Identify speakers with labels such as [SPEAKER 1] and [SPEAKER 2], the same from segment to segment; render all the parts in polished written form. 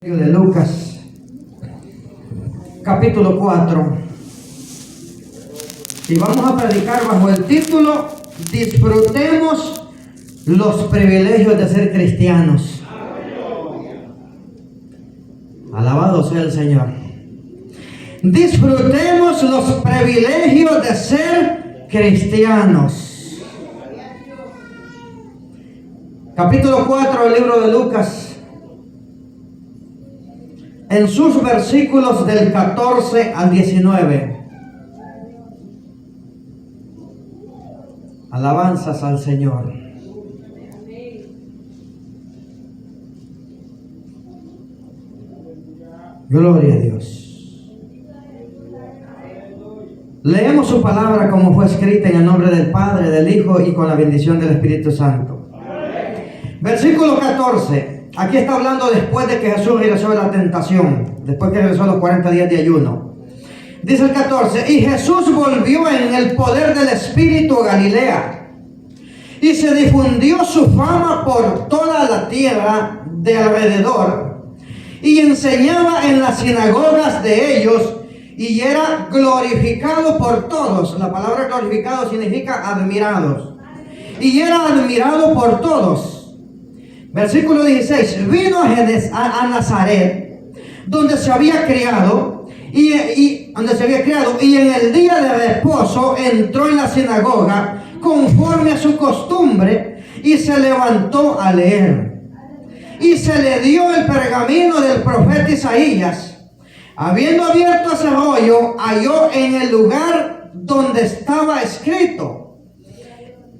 [SPEAKER 1] De Lucas, capítulo 4, y vamos a predicar bajo el título: disfrutemos los privilegios de ser cristianos. Alabado sea el Señor. Disfrutemos los privilegios de ser cristianos. Capítulo 4 del libro de Lucas, en sus versículos del 14 al 19. Alabanzas al Señor. Gloria a Dios. Leemos su palabra como fue escrita en el nombre del Padre, del Hijo y con la bendición del Espíritu Santo. Versículo 14. Aquí está hablando después de que Jesús regresó de la tentación, después que regresó los 40 días de ayuno. Dice el 14: y Jesús volvió en el poder del Espíritu a Galilea, y se difundió su fama por toda la tierra de alrededor, y enseñaba en las sinagogas de ellos, y era glorificado por todos. La palabra glorificado significa admirados, y era admirado por todos. Versículo 16: vino a Nazaret, donde se había criado, y en el día de reposo entró en la sinagoga conforme a su costumbre, y se levantó a leer. Y se le dio el pergamino del profeta Isaías. Habiendo abierto ese rollo, halló en el lugar donde estaba escrito: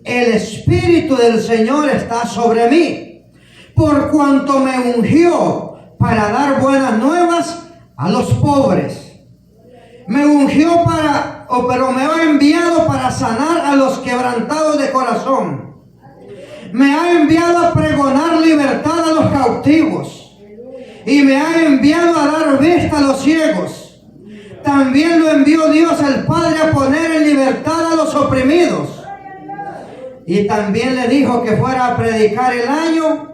[SPEAKER 1] el Espíritu del Señor está sobre mí, por cuanto me ungió para dar buenas nuevas a los pobres. Me ungió pero me ha enviado para sanar a los quebrantados de corazón. Me ha enviado a pregonar libertad a los cautivos, y me ha enviado a dar vista a los ciegos. También lo envió Dios el Padre a poner en libertad a los oprimidos. Y también le dijo que fuera a predicar el año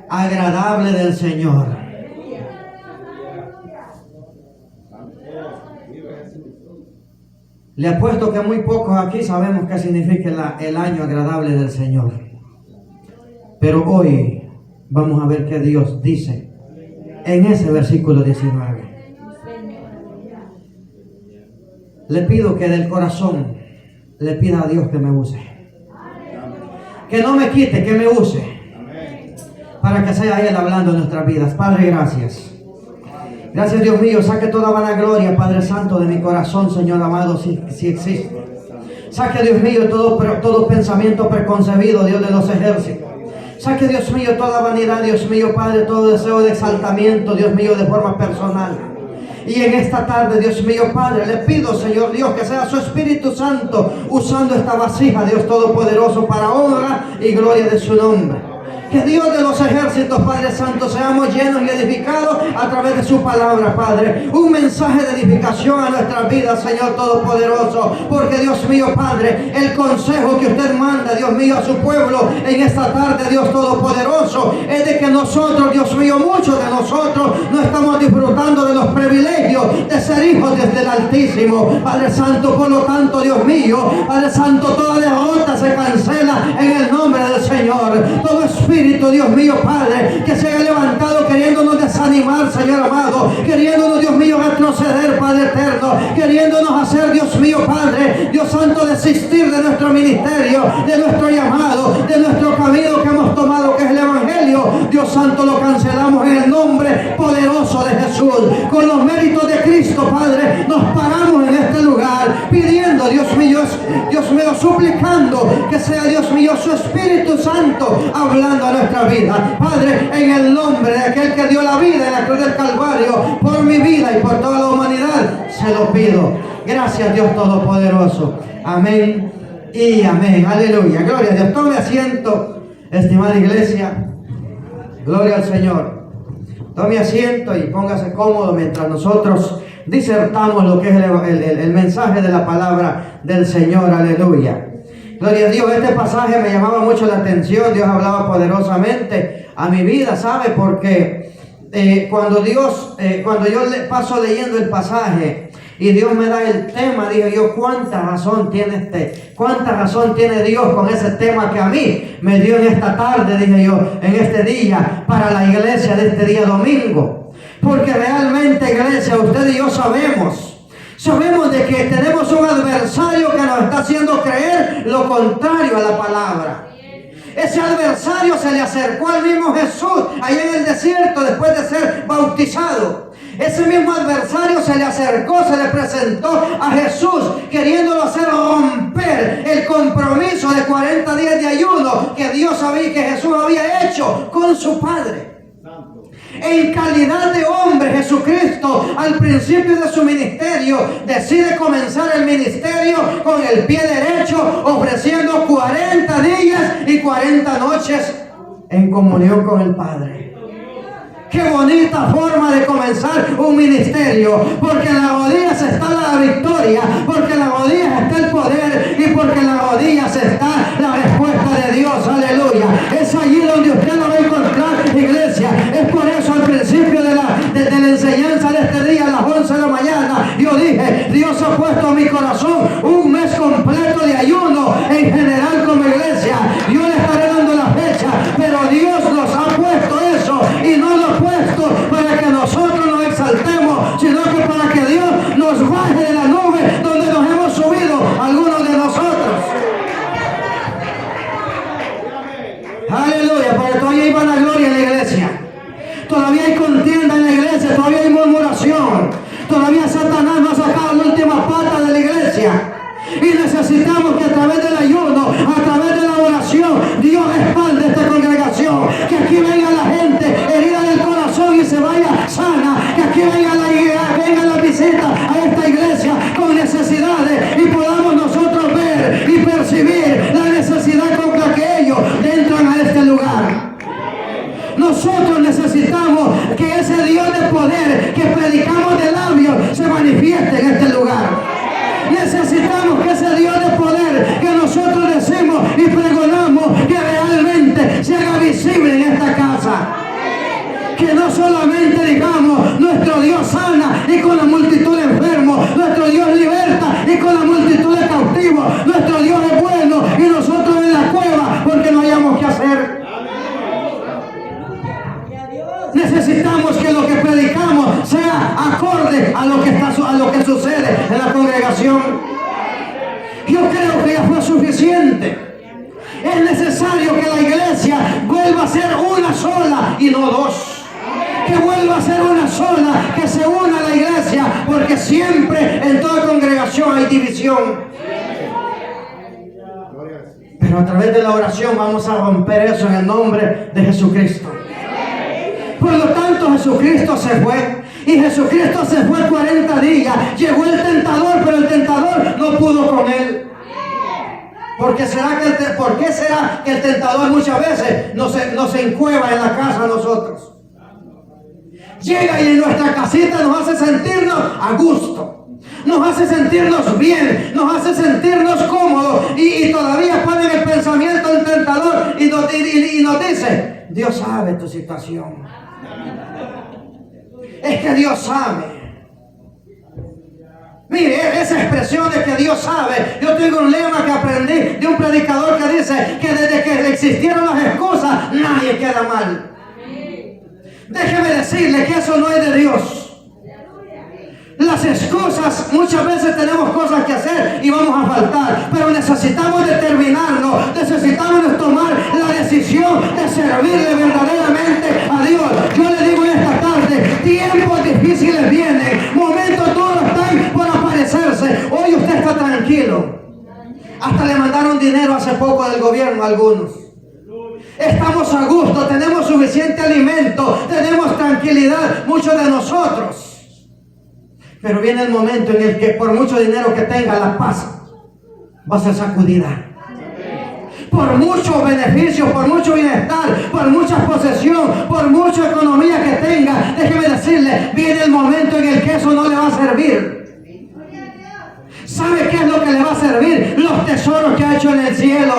[SPEAKER 1] agradable del Señor. Le apuesto que muy pocos aquí sabemos qué significa el año agradable del Señor. Pero hoy vamos a ver qué Dios dice en ese versículo 19. Le pido que del corazón le pida a Dios que me use, que no me quite, que me use, para que sea Él hablando en nuestras vidas. Padre, gracias. Gracias, Dios mío. Saque toda vanagloria, Padre Santo, de mi corazón, Señor amado, si existe. Saque, Dios mío, todo pensamiento preconcebido, Dios de los ejércitos. Saque, Dios mío, toda vanidad, Dios mío, Padre, todo deseo de exaltamiento, Dios mío, de forma personal. Y en esta tarde, Dios mío, Padre, le pido, Señor Dios, que sea su Espíritu Santo usando esta vasija, Dios Todopoderoso, para honra y gloria de su nombre. Que Dios de los ejércitos, Padre Santo, seamos llenos y edificados a través de su palabra, Padre. Un mensaje de edificación a nuestras vidas, Señor Todopoderoso. Porque, Dios mío, Padre, el consejo que usted manda, Dios mío, a su pueblo en esta tarde, Dios Todopoderoso, es de que nosotros, Dios mío, muchos de nosotros no estamos disfrutando de los privilegios de ser hijos desde el Altísimo. Padre Santo, por lo tanto, Dios mío, Padre Santo, toda derrota se cancela en el nombre del Señor. Todo espíritu, Dios mío, Padre, que se haya levantado queriéndonos desanimar, Señor amado, queriéndonos, Dios mío, retroceder, Padre eterno, queriéndonos hacer, Dios mío, Padre, Dios Santo, desistir de nuestro ministerio, de nuestro llamado, de nuestro camino que hemos tomado, que es el Evangelio. Dios Santo, lo cancelamos en el nombre poderoso de Jesús. Con los méritos de Cristo, Padre, nos paramos en este lugar pidiendo, Dios mío, suplicando que sea, Dios mío, su Espíritu Santo hablando a nuestra vida. Padre, en el nombre de aquel que dio la vida en la cruz del Calvario por mi vida y por toda la humanidad, se lo pido. Gracias, Dios Todopoderoso. Amén y amén. Aleluya. Gloria a Dios. Tome asiento, estimada iglesia. Gloria al Señor. Tome asiento y póngase cómodo mientras nosotros disertamos lo que es el mensaje de la palabra del Señor. Aleluya. Gloria a Dios. Este pasaje me llamaba mucho la atención. Dios hablaba poderosamente a mi vida, ¿sabe? Porque cuando yo paso leyendo el pasaje y Dios me da el tema, dije yo, ¿cuánta razón tiene Dios con ese tema que a mí me dio en esta tarde, dije yo, en este día, para la iglesia de este día domingo? Porque realmente, iglesia, usted y yo sabemos de que tenemos un adversario que nos está haciendo creer lo contrario a la palabra. Ese adversario se le acercó al mismo Jesús allá en el desierto después de ser bautizado. Ese mismo adversario se le acercó, se le presentó a Jesús, queriéndolo hacer romper el compromiso de 40 días de ayuno que que Jesús había hecho con su Padre. En calidad de hombre, Jesucristo al principio de su ministerio decide comenzar el ministerio con el pie derecho, ofreciendo 40 días y 40 noches en comunión con el Padre. Qué bonita forma de comenzar un ministerio, porque en las rodillas está la victoria, porque en las rodillas está el poder y porque en las rodillas está la respuesta de Dios. Aleluya. Es allí donde usted lo va a encontrar, iglesia. Es por eso al principio de la enseñanza de este día a las 11 de la mañana yo dije, Dios ha puesto en mi corazón un mes completo de ayuno en general como iglesia. Yo le estaré dando la fecha, pero Dios nos ha puesto eso y no lo ha puesto para que nosotros nos exaltemos, sino que para que Dios nos baje de la nube donde nos hemos subido algunos de nosotros. Aleluya, porque todavía hay vanagloria en la iglesia, todavía hay contienda en la iglesia, todavía hay murmuración, todavía Satanás no ha sacado la última pata de la iglesia. Y necesitamos que a través del ayuno, a través de la oración, Dios respalde esta congregación. Que aquí venga la gente herida del corazón y se vaya sana. Que aquí venga la visita a esta iglesia con necesidades y podamos nosotros ver y percibir la necesidad con la que ellos entran a este lugar. Nosotros necesitamos que ese Dios de poder que predicamos de labios se manifieste en este lugar. Necesitamos que ese Dios de poder que nosotros decimos y pregonamos que realmente se haga visible en esta casa. Que no solamente digamos nuestro Dios sana y con la multitud de enfermos, nuestro Dios liberta y con la multitud de cautivos, nuestro Dios es bueno y nosotros en la cueva porque no hayamos que hacer. Necesitamos que lo que predicamos sea acorde a lo que sucede en la congregación. Yo creo que ya fue suficiente. Es necesario que la iglesia vuelva a ser una sola y no dos. Que vuelva a ser una sola, que se una a la iglesia, porque siempre en toda congregación hay división. Pero a través de la oración vamos a romper eso en el nombre de Jesucristo. Por lo tanto, Jesucristo se fue. Y Jesucristo se fue 40 días. Llegó el tentador, pero el tentador no pudo con él. ¿Por qué será que el tentador muchas veces nos encueva en la casa a nosotros? Llega y en nuestra casita nos hace sentirnos a gusto. Nos hace sentirnos bien, nos hace sentirnos cómodos y todavía pone en el pensamiento del tentador y nos dice, Dios sabe tu situación. Es que Dios sabe. Mire, esa expresión de que Dios sabe, yo tengo un lema que aprendí de un predicador que dice que desde que existieron las excusas, nadie queda mal. Déjeme decirle que eso no es de Dios. Las excusas, muchas veces tenemos cosas que hacer y vamos a faltar, pero necesitamos determinarnos, necesitamos tomar la decisión de servirle verdaderamente a Dios. Yo le digo en esta tarde, tiempos difíciles vienen, momentos duros están por aparecerse. Hoy usted está tranquilo. Hasta le mandaron dinero hace poco del gobierno a algunos. Estamos a gusto, tenemos suficiente alimento, tenemos tranquilidad, muchos de nosotros. Pero viene el momento en el que por mucho dinero que tenga, la paz va a ser sacudida. Por mucho beneficio, por mucho bienestar, por mucha posesión, por mucha economía que tenga, déjeme decirle, viene el momento en el que eso no le va a servir. ¿Sabe qué es lo que le va a servir? Los tesoros que ha hecho en el cielo.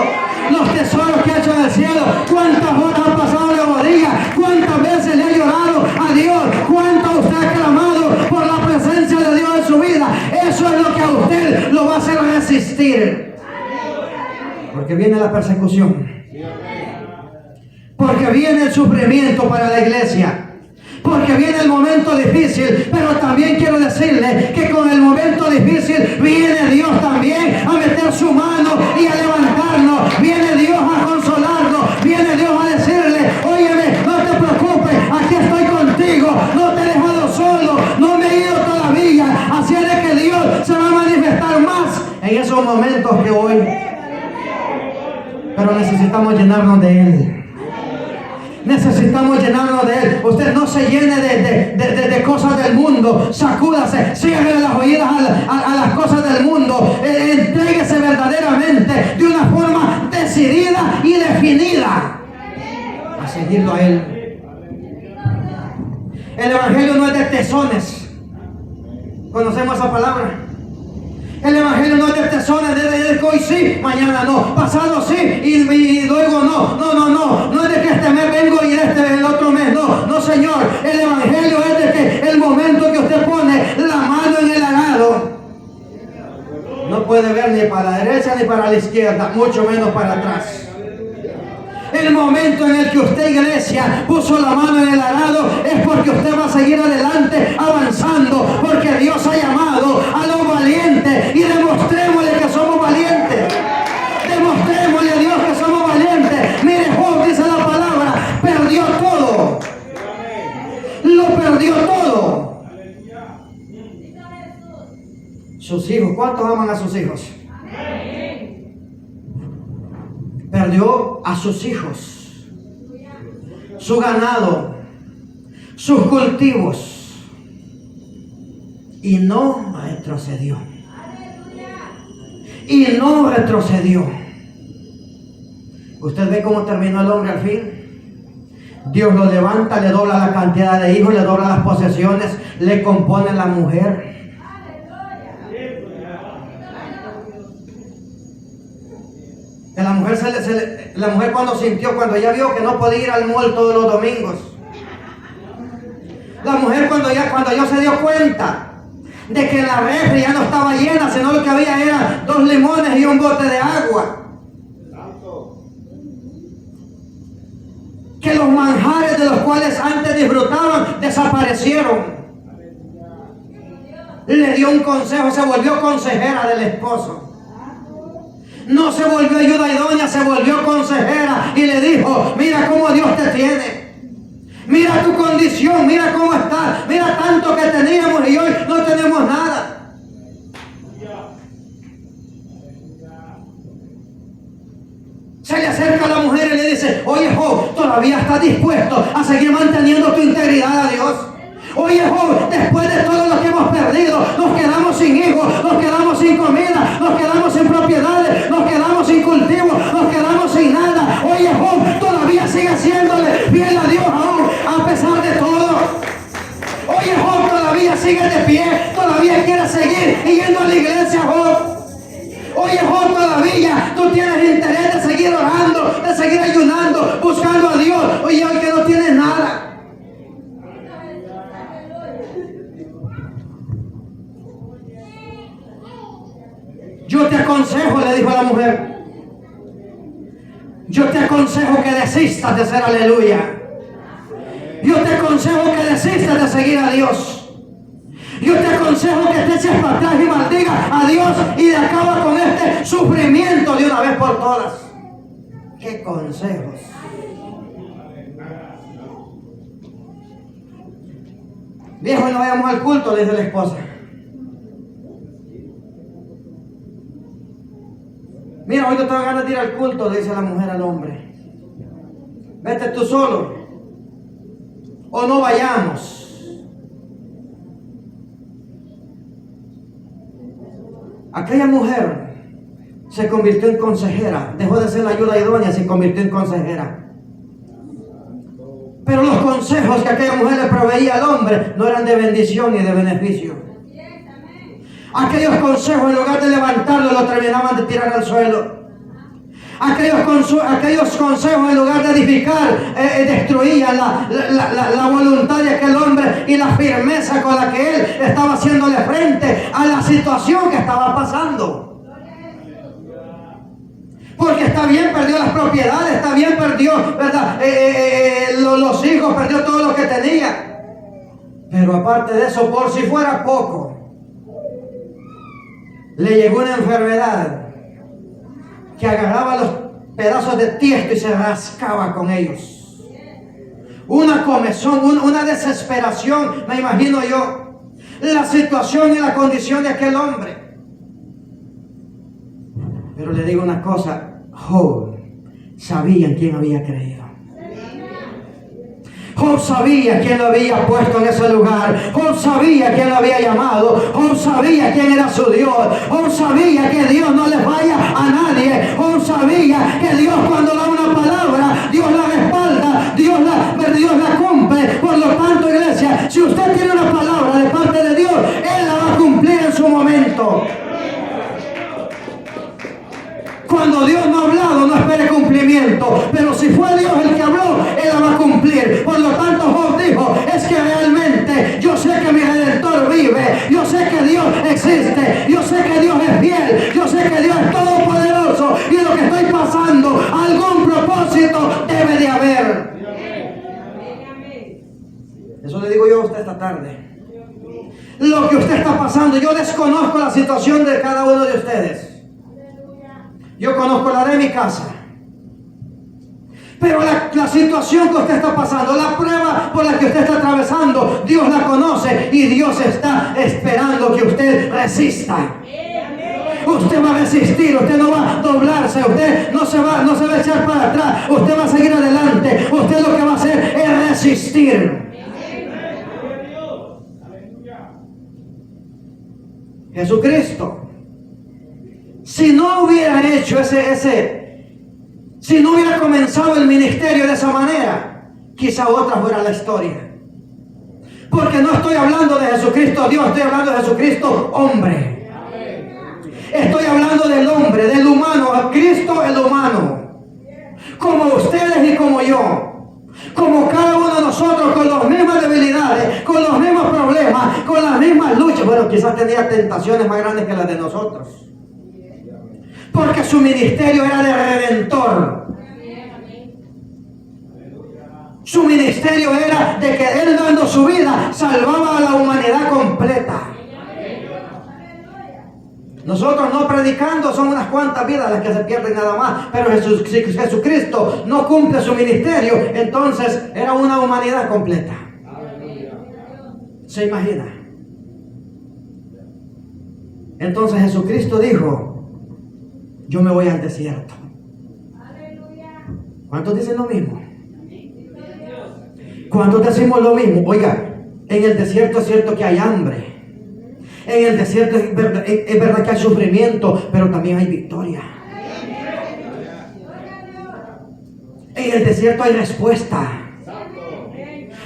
[SPEAKER 1] Los tesoros que ha hecho en el cielo. ¿Cuántas horas han pasado de rodillas? ¿Cuántas veces le ha llorado a Dios? ¿Cuánto usted ha clamado por la presencia de Dios en su vida? Eso es lo que a usted lo va a hacer resistir. Porque viene la persecución. Porque viene el sufrimiento para la iglesia. Porque viene el momento difícil, pero también quiero decirle que con el momento difícil viene Dios también a meter su mano y a levantarnos. Viene Dios a consolarnos. Viene Dios a decirle, óyeme, no te preocupes, aquí estoy contigo, no te he dejado solo, no me he ido todavía. Así es de que Dios se va a manifestar más en esos momentos que hoy. Pero necesitamos llenarnos de Él. Necesitamos llenarnos de Él. Usted no se llene de cosas del mundo. Sacúdase, cierre las oídas a las cosas del mundo. Entréguese verdaderamente de una forma decidida y definida a seguirlo a Él. El evangelio no es de tesones. ¿Conocemos esa palabra? El evangelio no es de tesones, de hoy sí, mañana no, pasado sí y luego no. No es de que este mes vengo y el otro mes no, señor. El evangelio es de que el momento que usted pone la mano en el arado, no puede ver ni para la derecha ni para la izquierda, mucho menos para atrás. El momento en el que usted, iglesia, puso la mano en el arado es porque usted va a seguir adelante avanzando, porque Dios ha llamado a los valientes y demostrémosle que somos valientes. Demostrémosle a Dios que somos valientes. Mire, Job, dice la palabra, perdió todo. Lo perdió todo. Sus hijos, ¿cuántos aman a sus hijos? Perdió a sus hijos, su ganado, sus cultivos, y no retrocedió. Y no retrocedió. ¿Usted ve cómo terminó el hombre al fin? Dios lo levanta, le dobla la cantidad de hijos, le dobla las posesiones, le compone la mujer. La mujer cuando ella vio que no podía ir al mall todos los domingos. La mujer cuando ya se dio cuenta de que la refri ya no estaba llena, sino lo que había eran 2 limones y un bote de agua. Que los manjares de los cuales antes disfrutaban desaparecieron. Le dio un consejo, se volvió consejera del esposo. No se volvió ayuda idónea, se volvió consejera y le dijo, mira cómo Dios te tiene. Mira tu condición, mira cómo estás, mira tanto que teníamos y hoy no tenemos nada. Se le acerca a la mujer y le dice, oye Job, ¿todavía estás dispuesto a seguir manteniendo tu integridad a Dios? Oye Job, después de todo lo que hemos perdido, nos quedamos sin hijos, nos quedamos sin comida, nos quedamos sin propiedades, nos quedamos sin cultivos, nos quedamos sin nada. Oye Job, todavía sigue haciéndole fiel a Dios aún, a pesar de todo. Oye Job, todavía sigue de pie, todavía quieres seguir yendo a la iglesia, Job. Oye Job, todavía tú tienes interés de seguir orando, de seguir ayunando, buscando a Dios. Oye, hoy que no tienes nada. Yo te aconsejo, le dijo a la mujer, yo te aconsejo que desistas de hacer aleluya. Yo te aconsejo que desistas de seguir a Dios. Yo te aconsejo que te eches para atrás y maldigas a Dios y de acaba con este sufrimiento de una vez por todas. ¡Qué consejos! Viejo, no vayamos al culto, le dice la esposa. Mira, hoy no tengo ganas de ir al culto, le dice la mujer al hombre. Vete tú solo. O no vayamos. Aquella mujer se convirtió en consejera. Dejó de ser la ayuda idónea, se convirtió en consejera. Pero los consejos que aquella mujer le proveía al hombre no eran de bendición ni de beneficio. Aquellos consejos, en lugar de levantarlo, lo terminaban de tirar al suelo. Aquellos consejos, en lugar de edificar, destruían la voluntad de aquel hombre y la firmeza con la que él estaba haciéndole frente a la situación que estaba pasando. Porque está bien, perdió las propiedades, está bien, perdió, ¿verdad? Los hijos, perdió todo lo que tenía. Pero aparte de eso, por si fuera poco, le llegó una enfermedad que agarraba los pedazos de tiesto y se rascaba con ellos. Una comezón, una desesperación, me imagino yo, la situación y la condición de aquel hombre. Pero le digo una cosa, Job sabía en quién había creído. Job sabía quién lo había puesto en ese lugar. Job sabía quién lo había llamado. Job sabía quién era su Dios. Job sabía que Dios no le falla a nadie. Job sabía que Dios, cuando da una palabra, Dios la respalda, Dios la cumple. Por lo tanto, iglesia, si usted tiene una palabra de parte de Dios, Él la va a cumplir en su momento. Cuando Dios no ha hablado, no espere cumplimiento. Pero si fue Dios el que habló, Él la va a cumplir. Por lo tanto, Job dijo, es que realmente yo sé que mi Redentor vive. Yo sé que Dios existe. Yo sé que Dios es fiel. Yo sé que Dios es todopoderoso. Y lo que estoy pasando, algún propósito debe de haber. Eso le digo yo a usted esta tarde. Lo que usted está pasando, yo desconozco la situación de cada uno de ustedes. Yo conozco la de mi casa. Pero la situación que usted está pasando, la prueba por la que usted está atravesando, Dios la conoce y Dios está esperando que usted resista. Usted va a resistir, usted no va a doblarse, usted no se va a echar para atrás, usted va a seguir adelante. Usted lo que va a hacer es resistir. Jesucristo, si no hubiera hecho si no hubiera comenzado el ministerio de esa manera, quizá otra fuera la historia. Porque no estoy hablando de Jesucristo Dios, estoy hablando de Jesucristo hombre. Estoy hablando del hombre, del humano, Cristo el humano. Como ustedes y como yo. Como cada uno de nosotros, con las mismas debilidades, con los mismos problemas, con las mismas luchas. Bueno, quizás tenía tentaciones más grandes que las de nosotros. Porque su ministerio era de redentor. Su ministerio era de que Él, dando su vida, salvaba a la humanidad completa. Nosotros no predicando, son unas cuantas vidas las que se pierden nada más. Pero si Jesucristo no cumple su ministerio, entonces era una humanidad completa. ¿Se imagina? Entonces Jesucristo dijo, yo me voy al desierto. ¿Cuántos dicen lo mismo? ¿Cuántos decimos lo mismo? Oiga, en el desierto es cierto que hay hambre. En el desierto es verdad que hay sufrimiento, pero también hay victoria. En el desierto hay respuesta.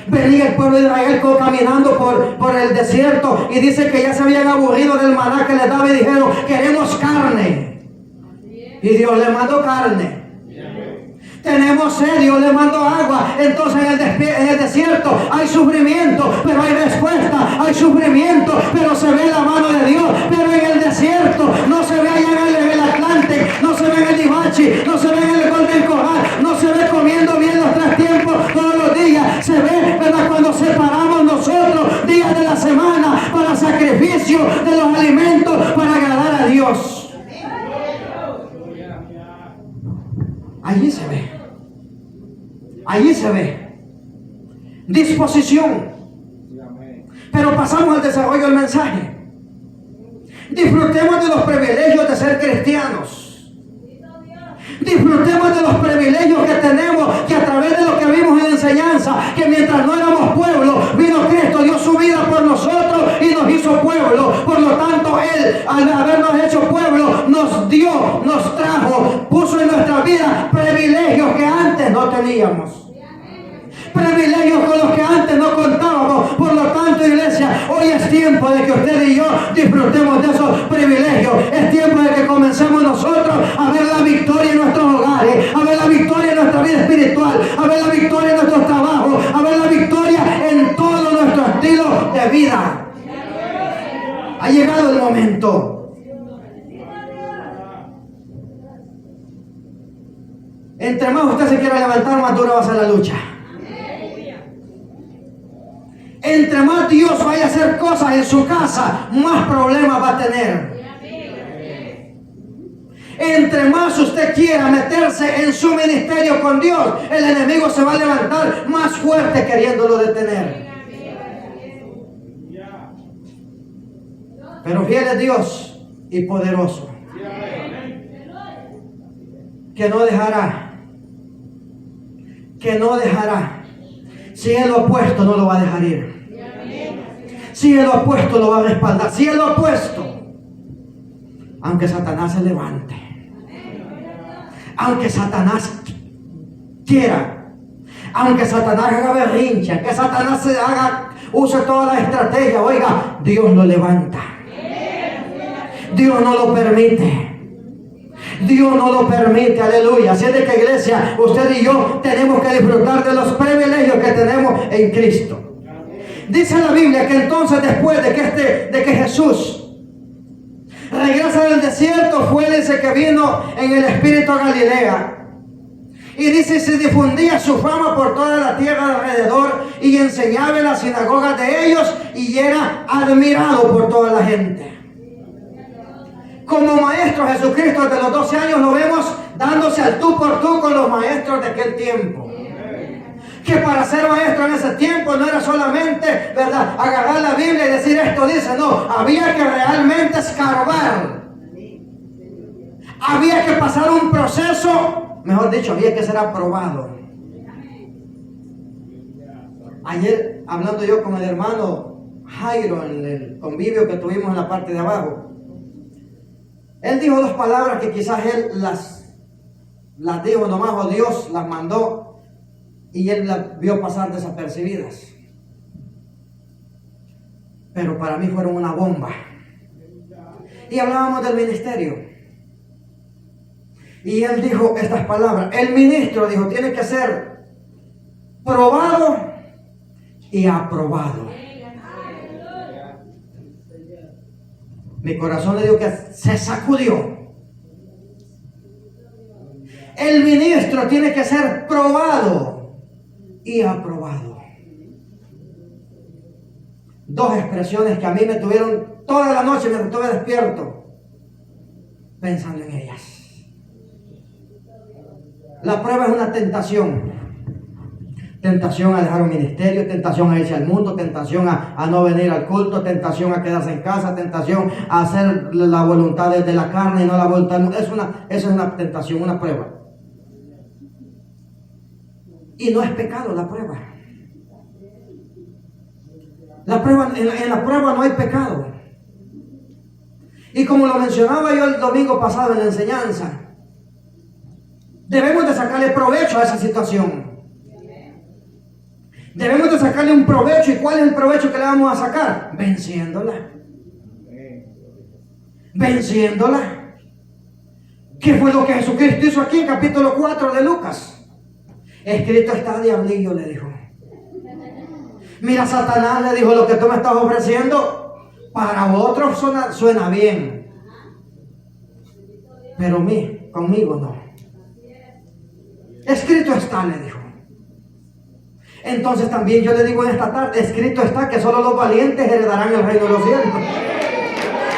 [SPEAKER 1] Venía el pueblo de Israel caminando por el desierto y dice que ya se habían aburrido del maná que les daba y dijeron, queremos carne. Y Dios le mandó carne. Tenemos sed, Dios le mandó agua. Entonces en el desierto hay sufrimiento, pero hay respuesta. Hay sufrimiento, pero se ve la mano de Dios. Pero en el desierto no se ve allá en el Atlántico, no se ve en el Divachi, no se ve en el Golden Corral, no se ve comiendo bien los 3 tiempos todos los días. Se ve, ¿verdad?, cuando separamos nosotros días de la semana para sacrificio de los alimentos para agradar a Dios. Allí se ve. Allí se ve. Disposición. Pero pasamos al desarrollo del mensaje. Disfrutemos de los privilegios de ser cristianos. Disfrutemos de los privilegios que tenemos, que a través de lo que vimos en la enseñanza, que mientras no éramos pueblo, vino Cristo, dio su vida por nosotros y nos hizo pueblo. Por lo tanto, Él, al habernos hecho pueblo, nos dio, nos trajo, puso en nuestra vida privilegios que antes no teníamos. Privilegios con los que antes no contábamos. Por lo tanto, iglesia, hoy es tiempo de que usted y yo disfrutemos de esos privilegios. Es tiempo de que comencemos nosotros a ver la victoria en nuestros hogares. aleluya. Ha llegado el momento. Entre más usted se quiera levantar, más dura va a ser la lucha. Entre más Dios vaya a hacer cosas en su casa, más problemas va a tener. Entre más usted quiera meterse en su ministerio con Dios, el enemigo se va a levantar más fuerte queriéndolo detener. Pero fiel es Dios y poderoso, que no dejará. Si Él lo ha puesto, no lo va a dejar ir. Si Él lo ha puesto, lo va a respaldar. Si Él lo ha puesto, aunque Satanás se levante, aunque Satanás quiera, aunque Satanás haga berrinche, que Satanás use toda la estrategia, oiga, Dios lo levanta. Dios no lo permite. Dios no lo permite, aleluya. Así es de que, iglesia, usted y yo tenemos que disfrutar de los privilegios que tenemos en Cristo. Dice la Biblia que entonces, después de que Jesús regresa del desierto, dice que vino en el Espíritu a Galilea. Y dice, se difundía su fama por toda la tierra de alrededor y enseñaba en las sinagogas de ellos y era admirado por toda la gente. Como maestro, Jesucristo desde los 12 años lo vemos dándose al tú por tú con los maestros de aquel tiempo. Que para ser maestro en ese tiempo no era solamente, ¿verdad?, agarrar la Biblia y decir esto dice, no, había que realmente escarbar. Había que pasar un proceso, mejor dicho, había que ser aprobado. Ayer, hablando yo con el hermano Jairo en el convivio que tuvimos en la parte de abajo, él dijo dos palabras que quizás él las dijo nomás, o Dios las mandó y él las vio pasar desapercibidas. Pero para mí fueron una bomba. Y hablábamos del ministerio. Y él dijo estas palabras. El ministro dijo, tiene que ser probado y aprobado. Mi corazón le dijo que se sacudió. El ministro tiene que ser probado y aprobado. Dos expresiones que a mí me tuvieron toda la noche, me estuve despierto pensando en ellas. La prueba es una tentación. Tentación a dejar un ministerio, tentación a irse al mundo, tentación a no venir al culto, tentación a quedarse en casa, tentación a hacer la voluntad de la carne y no la voluntad. Esa es una tentación, una prueba. Y no es pecado la prueba. En la prueba no hay pecado. Y como lo mencionaba yo el domingo pasado en la enseñanza, debemos de sacarle provecho a esa situación. Debemos de sacarle un provecho. ¿Y cuál es el provecho que le vamos a sacar? Venciéndola. Venciéndola. ¿Qué fue lo que Jesucristo hizo aquí en capítulo 4 de Lucas? Escrito está, diablillo, le dijo. Mira, Satanás, le dijo, lo que tú me estás ofreciendo para otros suena bien, pero conmigo no. Escrito está, le dijo. Entonces también yo le digo en esta tarde, escrito está que solo los valientes heredarán el reino de los cielos.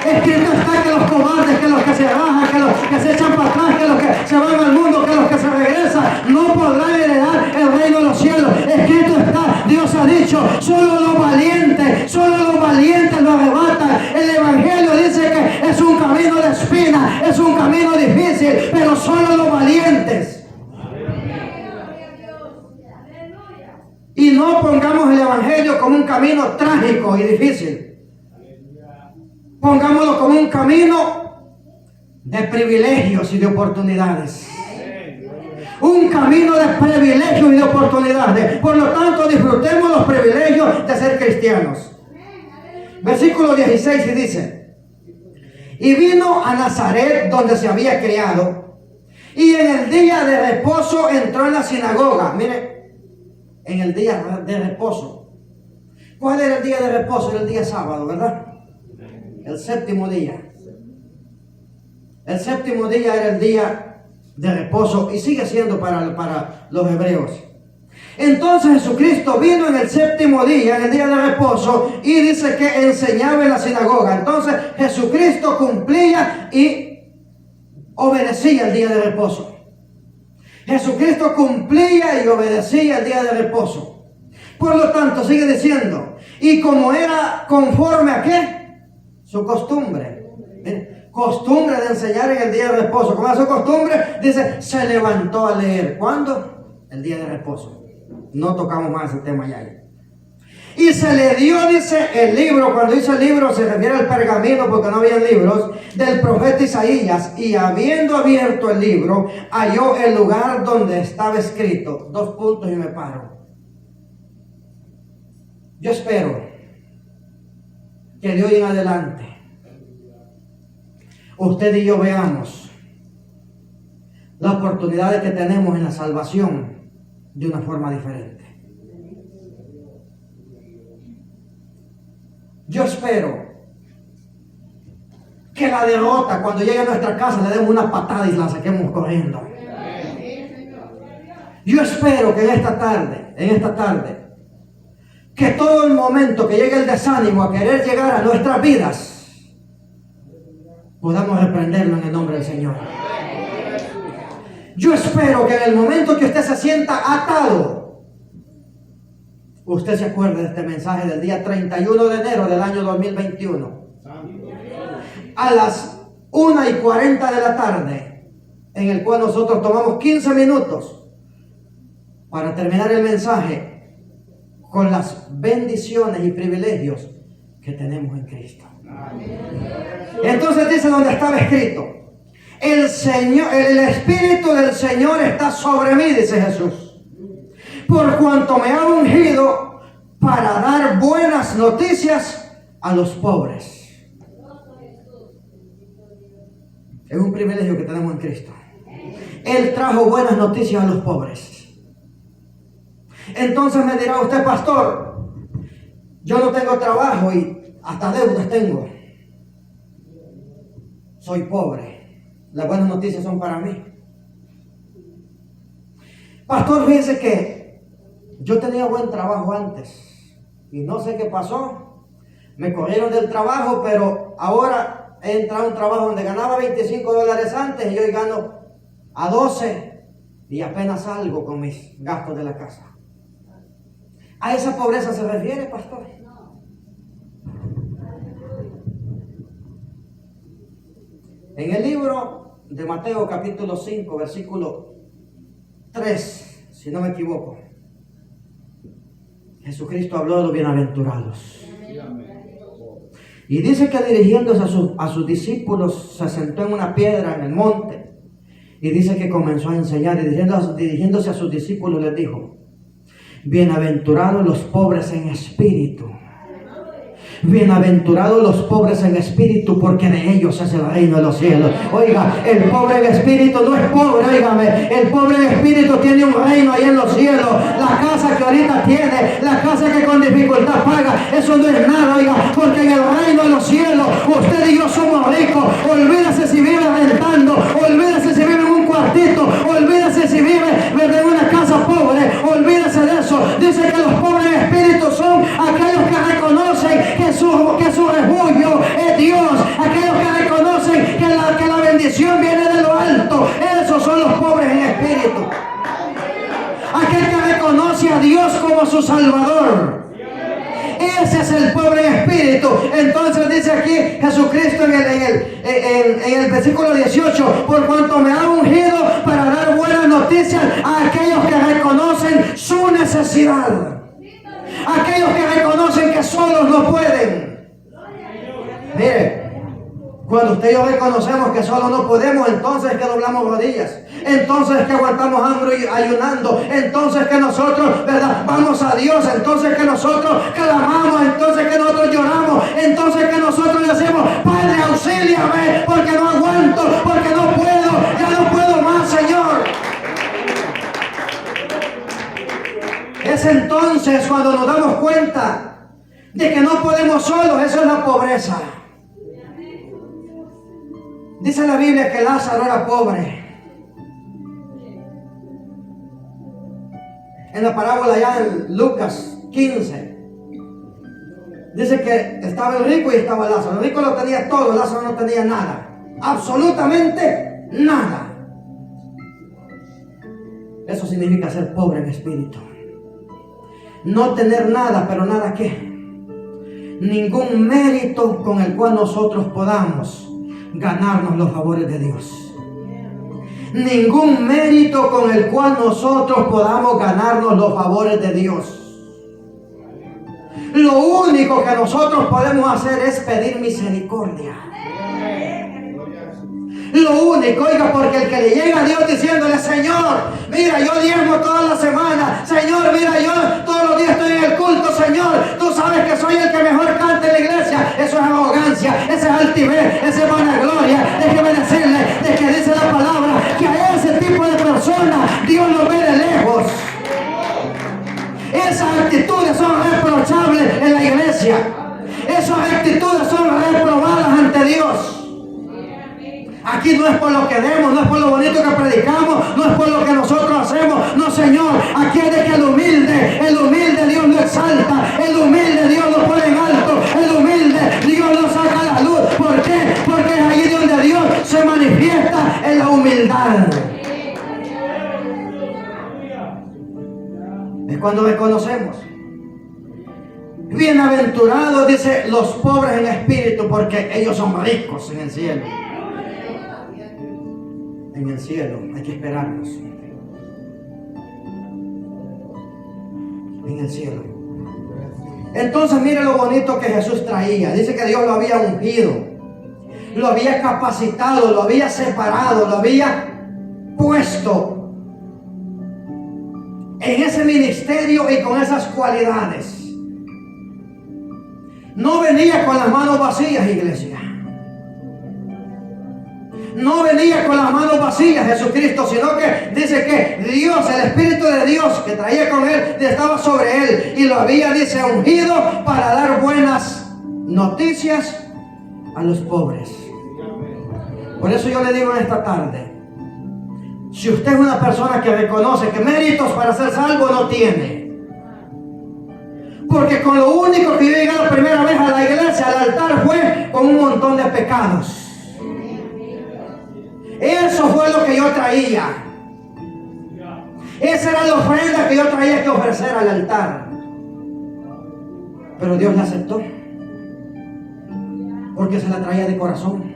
[SPEAKER 1] Escrito está que los cobardes, que los que se bajan, que los que se echan para atrás, que los que se van al mundo, que los que se regresan, no podrán heredar el reino de los cielos. Escrito está, Dios ha dicho, solo los valientes lo arrebatan. El evangelio dice que es un camino de espina, es un camino difícil, pero solo los valientes. Y no pongamos el evangelio como un camino trágico y difícil. Pongámoslo como un camino de privilegios y de oportunidades. Un camino de privilegios y de oportunidades. Por lo tanto, disfrutemos los privilegios de ser cristianos. Versículo 16 y dice: y vino a Nazaret, donde se había criado, y en el día de reposo entró en la sinagoga. Mire, en el día de reposo. ¿Cuál era el día de reposo? Era el día sábado, ¿verdad? El séptimo día. El séptimo día era el día de reposo y sigue siendo para los hebreos. Entonces Jesucristo vino en el séptimo día, en el día de reposo, y dice que enseñaba en la sinagoga. Entonces Jesucristo cumplía y obedecía el día de reposo. Jesucristo cumplía y obedecía el día de reposo. Por lo tanto, sigue diciendo, y como era conforme a ¿qué? Su costumbre. Costumbre de enseñar en el día de reposo. Como era su costumbre, dice, se levantó a leer. ¿Cuándo? El día de reposo. No tocamos más ese tema ya. Y se le dio, dice, el libro. Cuando dice el libro se refiere al pergamino, porque no había libros, del profeta Isaías. Y habiendo abierto el libro, halló el lugar donde estaba escrito. 2 puntos y me paro. Yo espero que de hoy en adelante usted y yo veamos las oportunidades que tenemos en la salvación de una forma diferente. Yo espero que la derrota, cuando llegue a nuestra casa, le demos una patada y la saquemos corriendo. Yo espero que en esta tarde, que todo el momento que llegue el desánimo a querer llegar a nuestras vidas, podamos reprenderlo en el nombre del Señor. Yo espero que en el momento que usted se sienta atado, usted se acuerde de este mensaje del día 31 de enero del año 2021. A las 1:40 de la tarde, en el cual nosotros tomamos 15 minutos para terminar el mensaje con las bendiciones y privilegios que tenemos en Cristo. Entonces dice donde estaba escrito, el Espíritu del Señor está sobre mí, dice Jesús, por cuanto me ha ungido para dar buenas noticias a los pobres. Es un privilegio que tenemos en Cristo. Él trajo buenas noticias a los pobres. Entonces me dirá usted, pastor, yo no tengo trabajo y hasta deudas tengo. Soy pobre. Las buenas noticias son para mí. Pastor, fíjese que yo tenía buen trabajo antes y no sé qué pasó. Me corrieron del trabajo, pero ahora he entrado a un trabajo donde ganaba $25 antes y hoy gano a 12 y apenas salgo con mis gastos de la casa. ¿A esa pobreza se refiere, pastor? En el libro de Mateo capítulo 5, versículo 3, si no me equivoco, Jesucristo habló de los bienaventurados. Y dice que dirigiéndose a sus discípulos, se sentó en una piedra en el monte. Y dice que comenzó a enseñar y dirigiéndose a sus discípulos les dijo, bienaventurados los pobres en espíritu. Bienaventurados los pobres en espíritu, porque de ellos es el reino de los cielos. Oiga, el pobre en espíritu no es pobre, oígame. El pobre en espíritu tiene un reino ahí en los cielos. La casa que ahorita tiene, la casa que con dificultad paga, eso no es nada, oiga, porque en el reino de los cielos usted y yo somos ricos. Olvídese si vive rentando, olvídese si vive en un cuartito, olvídese si vive en una casa pobre, olvídese de eso. Dice que los pobres en espíritu son aquellos que reconocen que su refugio es Dios, aquellos que reconocen que la bendición viene de lo alto. Esos son los pobres en espíritu. Aquel que reconoce a Dios como su Salvador. Ese es el pobre en espíritu. Entonces dice aquí Jesucristo en el versículo 18, por cuanto me ha ungido para dar buenas noticias a aquellos que reconocen su necesidad. Aquellos que reconocen que solos no pueden. Mire, cuando usted y yo reconocemos que solos no podemos, entonces que doblamos rodillas, entonces que aguantamos hambre y ayunando, entonces que nosotros, ¿verdad?, vamos a Dios, entonces que nosotros clamamos, entonces que nosotros lloramos, entonces que nosotros le decimos, Padre, auxíliame, porque no aguanto, porque no puedo, ya no puedo más, Señor. Es entonces cuando nos damos cuenta estamos solos, eso es la pobreza. Dice la Biblia que Lázaro era pobre. En la parábola allá en Lucas 15, dice que estaba el rico y estaba Lázaro. El rico lo tenía todo, Lázaro no tenía nada. Absolutamente nada. Eso significa ser pobre en espíritu. No tener nada, pero nada qué. Ningún mérito con el cual nosotros podamos ganarnos los favores de Dios. Ningún mérito con el cual nosotros podamos ganarnos los favores de Dios. Lo único que nosotros podemos hacer es pedir misericordia. Lo único, oiga, porque el que le llega a Dios diciéndole: Señor, mira, yo diezmo toda la semana. Señor, mira, yo todos los días estoy en el culto. Señor, tú sabes que soy el que mejor canta en la iglesia. Eso es arrogancia, eso es altivez, eso es vanagloria. Déjeme decirle de que dice la palabra que a ese tipo de personas Dios lo ve de lejos. Esas actitudes son reprochables en la iglesia. Esas actitudes son reprobadas ante Dios. Aquí no es por lo que demos, no es por lo bonito que predicamos, no es por lo que nosotros hacemos. No, Señor, aquí es de que el humilde Dios lo exalta, el humilde Dios lo pone en alto, el humilde Dios lo saca a la luz. ¿Por qué? Porque es allí donde Dios se manifiesta en la humildad. Es cuando reconocemos. Bienaventurados, dice, los pobres en espíritu, porque ellos son ricos en el cielo. En el cielo hay que esperarnos. En el cielo. Entonces mire lo bonito que Jesús traía. Dice que Dios lo había ungido, lo había capacitado, lo había separado, lo había puesto en ese ministerio y con esas cualidades. No venía con las manos vacías, iglesia. No venía con las manos vacías Jesucristo, sino que dice que Dios, el Espíritu de Dios que traía con él, estaba sobre él y lo había, dice, ungido para dar buenas noticias a los pobres. Por eso yo le digo en esta tarde, si usted es una persona que reconoce que méritos para ser salvo no tiene, porque con lo único que yo llegué la primera vez a la iglesia, al altar, fue con un montón de pecados. Eso fue lo que yo traía. Esa era la ofrenda que yo traía que ofrecer al altar. Pero Dios la aceptó, porque se la traía de corazón.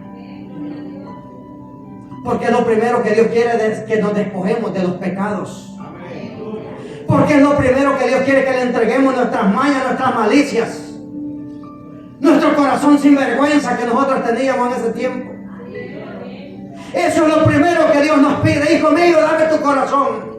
[SPEAKER 1] Porque es lo primero que Dios quiere, que nos despojemos de los pecados. Porque es lo primero que Dios quiere, que le entreguemos nuestras mañas, nuestras malicias, nuestro corazón sin vergüenza que nosotros teníamos en ese tiempo. Eso es lo primero que Dios nos pide. Hijo mío, dame tu corazón.